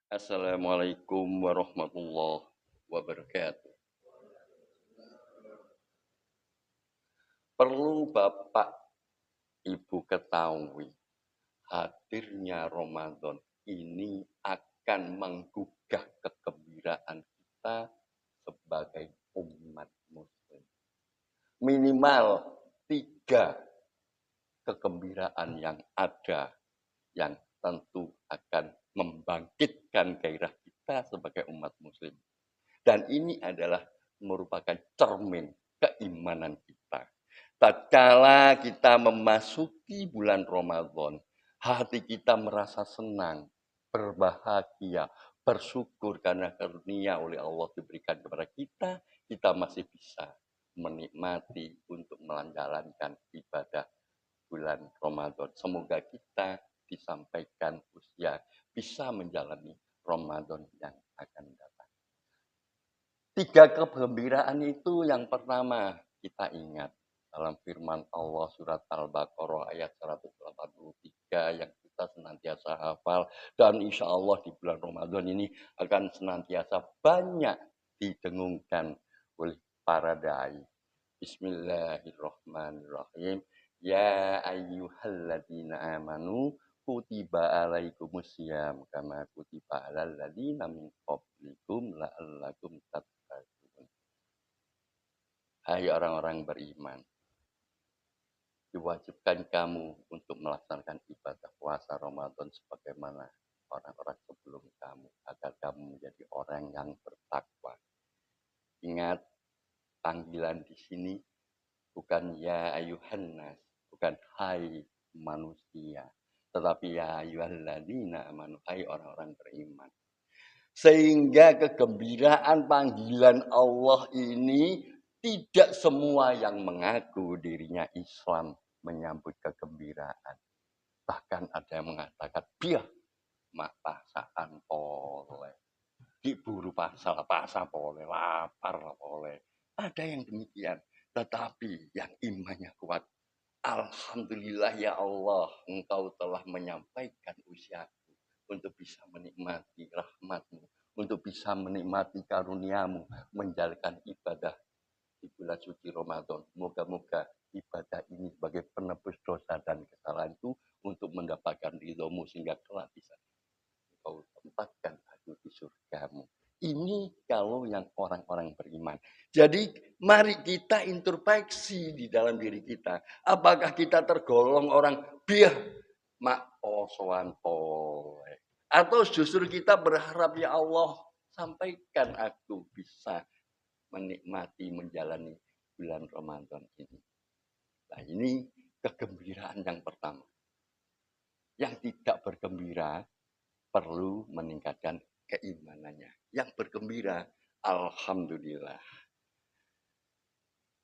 Assalamualaikum warahmatullahi wabarakatuh. Perlu Bapak Ibu ketahui, hadirnya Ramadan ini akan menggugah kegembiraan kita sebagai umat muslim. Minimal 3 kegembiraan yang ada yang tentu akan membangkitkan gairah kita sebagai umat muslim. Dan ini adalah merupakan cermin keimanan kita. Tatkala kita memasuki bulan Ramadan, hati kita merasa senang, berbahagia, bersyukur karena karunia oleh Allah diberikan kepada kita, kita masih bisa menikmati untuk menjalankan ibadah bulan Ramadan. Semoga kita disampaikan usia bisa menjalani Ramadan yang akan datang. 3 kegembiraan itu yang pertama kita ingat dalam firman Allah surat Al-Baqarah ayat 183 yang kita senantiasa hafal dan insya Allah di bulan Ramadan ini akan senantiasa banyak didengungkan oleh para dai. Bismillahirrahmanirrahim. Ya ayyuhalladzina amanu kutiba alaikumusiyam kama kutiba alal ladzina min qablikum la'allakum tattaqun. Hai orang-orang beriman, diwajibkan kamu untuk melaksanakan ibadah puasa Ramadan sebagaimana orang-orang sebelum kamu agar kamu menjadi orang yang bertakwa. Ingat, panggilan di sini bukan ya ayuhan nas, bukan hai manusia, tetapi ya ayyuhalladzina amanu, hai orang-orang beriman. Sehingga kegembiraan panggilan Allah ini tidak semua yang mengaku dirinya Islam menyambut kegembiraan. Bahkan ada yang mengatakan, biar mak pasaan oleh, diburu pasal boleh, lapar boleh. Ada yang demikian. Tetapi yang imannya kuat, alhamdulillah ya Allah, engkau telah menyampaikan usiaku untuk bisa menikmati rahmatmu, untuk bisa menikmati karuniamu, menjalankan ibadah di bulan suci Ramadan. Moga-moga ibadah ini sebagai penebus dosa dan kesalahanku untuk mendapatkan ridhomu sehingga kelak bisa engkau tempatkan aku di surgamu. Ini kalau yang orang-orang beriman. Jadi mari kita introspeksi di dalam diri kita. Apakah kita tergolong orang biah mak osoan oleh, atau justru kita berharap ya Allah sampaikan aku bisa menikmati menjalani bulan Ramadan ini. Nah, ini kegembiraan yang pertama. Yang tidak bergembira perlu meningkatkan keimanannya. Yang bergembira, alhamdulillah.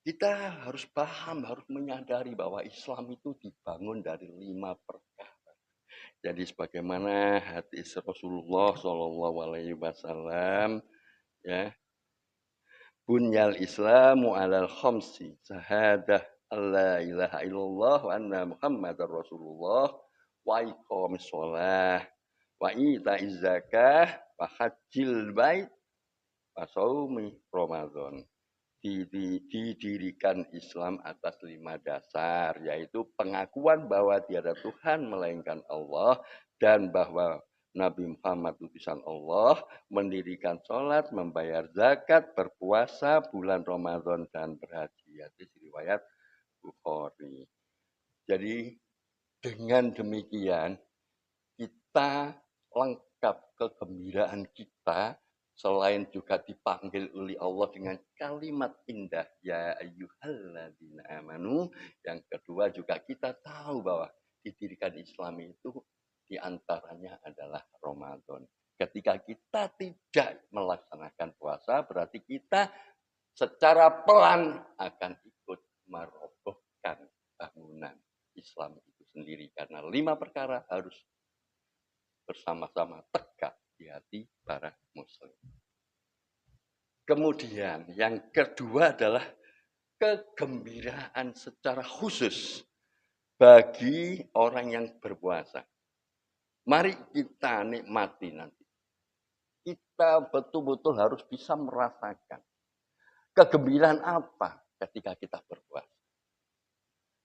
Kita harus paham, harus menyadari bahwa Islam itu dibangun dari 5 perkara. Jadi sebagaimana hadis Rasulullah Shallallahu Alaihi Wasallam, ya, bunyal Islamu alal khamsi syahadah alla ilaha illallah wa anna Muhammadar Rasulullah wa iqamis shalah wa ita'iz zakah wa hajjil bait wa shaumi Ramadan. Didirikan Islam atas 5 dasar, yaitu pengakuan bahwa tiada Tuhan melainkan Allah dan bahwa Nabi Muhammad utusan Allah, mendirikan sholat, membayar zakat, berpuasa bulan Ramadan dan berhaji. Hadis riwayat Bukhari. Jadi dengan demikian kita lengkap kegembiraan kita, selain juga dipanggil oleh Allah dengan kalimat indah ya ayyuhalladzina amanu. Yang kedua juga kita tahu bahwa didirikan Islam itu diantaranya adalah Ramadan. Ketika kita tidak melaksanakan puasa, berarti kita secara pelan akan ikut merobohkan bangunan Islam itu sendiri. Karena 5 perkara harus bersama-sama tegak di hati para muslim. Kemudian yang kedua adalah kegembiraan secara khusus bagi orang yang berpuasa. Mari kita nikmati nanti Kita betul-betul harus bisa merasakan kegembiraan apa ketika kita berpuasa.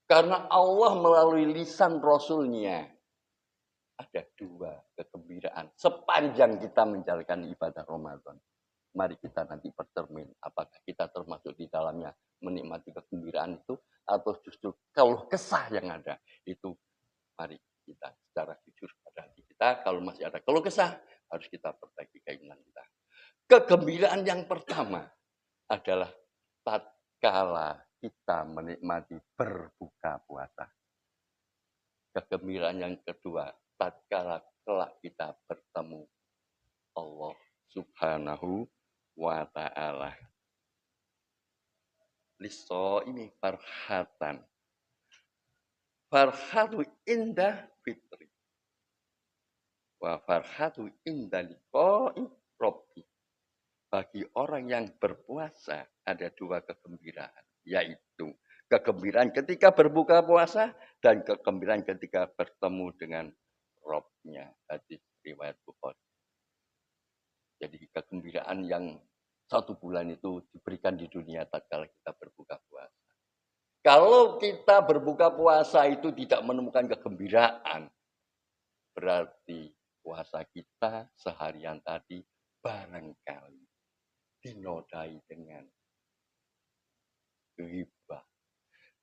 Karena Allah melalui lisan Rasulnya ada dua kegembiraan sepanjang kita menjalankan ibadah Ramadan. Mari kita nanti bercermin apakah kita termasuk di dalamnya menikmati kegembiraan itu atau justru keluh kesah yang ada. Itu mari kita secara jujur pada hati kita, kalau masih ada keluh kesah harus kita perbaiki keinginan kita. Kegembiraan yang pertama adalah tatkala kita menikmati berbuka puasa. Kegembiraan yang kedua, tatkala kelak kita bertemu Allah Subhanahu wa ta'ala. Liso ini farhatan. Farhatu indah fitri. Wa farhatu indah liqa'i rabbi. Bagi orang yang berpuasa ada dua kegembiraan, yaitu kegembiraan ketika berbuka puasa dan kegembiraan ketika bertemu dengan Robnya. Hadis riwayat Bukhari. Jadi kegembiraan yang 1 bulan itu diberikan di dunia tatkala kita berbuka puasa. Kalau kita berbuka puasa itu tidak menemukan kegembiraan, berarti puasa kita seharian tadi barangkali dinodai dengan ghibah,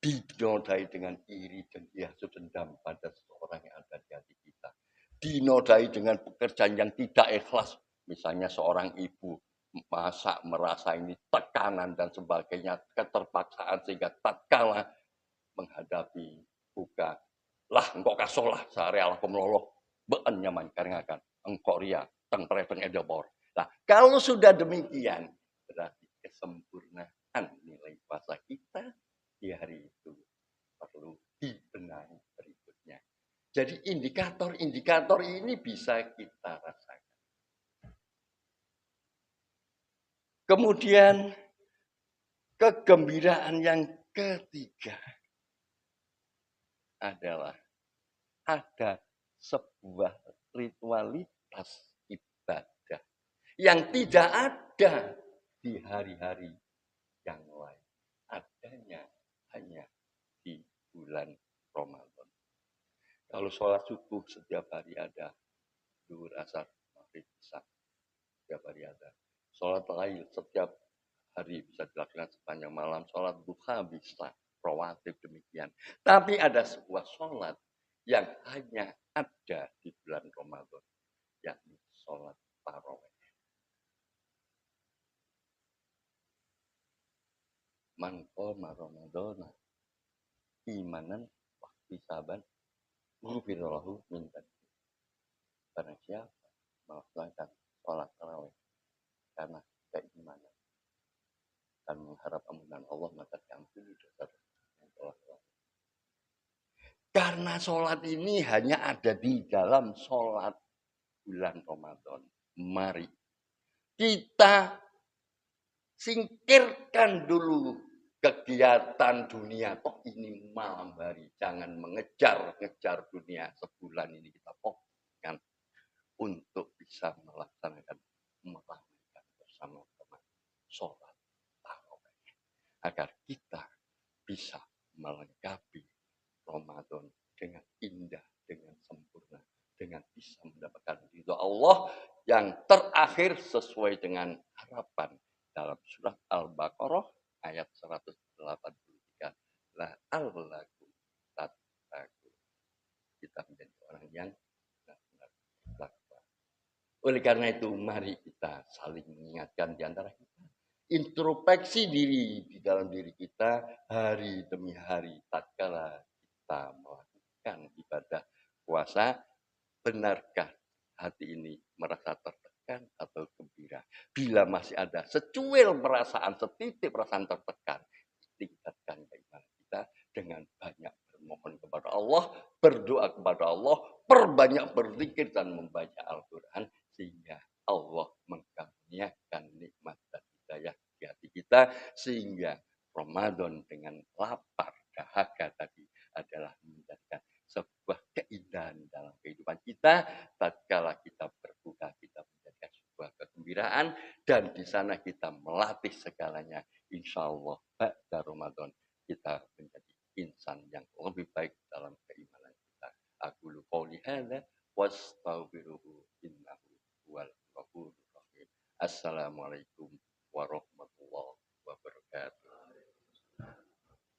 dinodai dengan iri dan hasud dendam pada seseorang yang ada di hati kita, dinodai dengan pekerjaan yang tidak ikhlas, misalnya seorang ibu masak merasa ini tekanan dan sebagainya, keterpaksaan sehingga tatkala menghadapi buka lah engkau kasolah sehari Allah meloloh been nyaman karengakan engkau ria teng preveng edebor. Nah kalau sudah demikian berarti kesempurnaan nilai puasa kita di hari itu perlu dibenahi berikutnya. Jadi indikator-indikator ini bisa kita rasakan. Kemudian kegembiraan yang ketiga adalah ada sebuah ritualitas ibadah yang tidak ada di hari-hari yang lain. Adanya hanya di bulan Ramadan. Kalau sholat subuh setiap hari ada, zuhur, asar, maghrib, isya setiap hari ada. Sholat lail setiap hari bisa dilakukan sepanjang malam. Sholat duha bisa, rawatib demikian. Tapi ada sebuah sholat yang hanya ada di bulan Ramadan, yakni sholat tarawih. Man qoma Ramadana imanan wahtisaban ghufirallahu min dzanbi. Barang siapa melaksanakan sholat tarawih karena keimanan dan mengharap ampunan Allah, maka diampuni dosa-dosa. Karena sholat ini hanya ada di dalam sholat bulan Ramadan. Mari kita singkirkan dulu kegiatan dunia. Toh ini malam hari. Jangan mengejar-ngejar dunia. Sebulan ini kita fokuskan untuk bisa melaksanakan merayakan bersama-sama sholat tarawih. Agar kita bisa melengkapi Ramadan dengan indah, dengan sempurna, dengan bisa mendapatkan ridho Allah yang terakhir sesuai dengan harapan dalam surat Al-Baqarah ayat 183. La'allakum tattaqun. Kita menjadi orang yang benar-benar bertakwa. Oleh karena itu, mari kita saling mengingatkan di antara kita. Introspeksi diri di dalam diri kita hari demi hari tatkala kita melakukan ibadah puasa, benarkah hati ini merasa tertekan atau gembira? Bila masih ada secuil perasaan, setitik perasaan tertekan, tingkatkan keimanan kita dengan banyak bermohon kepada Allah, berdoa kepada Allah, perbanyak berzikir dan membaca Al-Quran, sehingga Allah mengkaruniakan nikmat dan hidayah di hati kita, sehingga Ramadan dengan lapar dahaga tadi adalah menjadikan sebuah keindahan dalam kehidupan kita. Tatkala kita berbuka, kita menjadikan sebuah kegembiraan, dan di sana kita melatih segalanya. Insya Allah pada Ramadan kita menjadi insan yang lebih baik dalam keimanan kita. Aku lu qouli hadza wastaghfiruhu innahu huwal ghafurur rahim. Assalamualaikum warahmatullahi